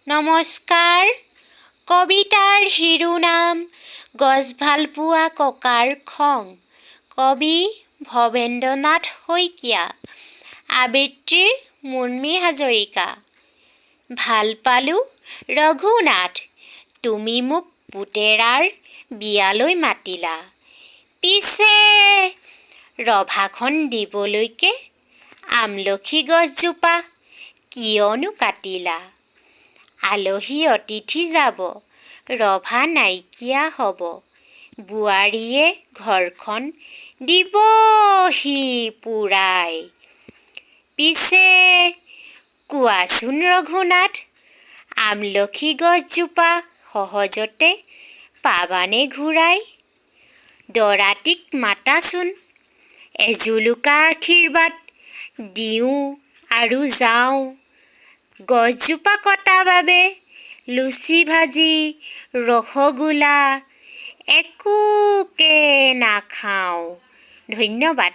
নমস্কাৰ। কবিতাৰ শিৰোনাম গছ ভালপোৱা ককাৰ খং। কবি ভৱেন্দ্ৰনাথ শইকীয়া। আবৃত্তি মুন্মী হাজৰিকা। ভাল পালোঁ ৰঘুনাথ, তুমি মোক পুতেৰাৰ বিয়ালৈ মাতিলা। পিছে ৰভাখন দিবলৈকে আমলখি গছজোপা কিয়নো কাটিলা? আলহী অতিথি যাব, ৰভা নাইকিয়া হ'ব, বোৱাৰীয়ে ঘৰখন দিবহি পুৰাই। পিছে কোৱাচোন ৰঘুনাথ, আমলখি গছজোপা সহজতে পাবানে ঘূৰাই? দৰাটিক মাতাচোন, এজুলুকা আশীৰ্বাদ দিওঁ আৰু যাওঁ। গছজোপা কটা বাবে লুচি ভাজি ৰসগোল্লা একোকে নাখাওঁ। ধন্যবাদ।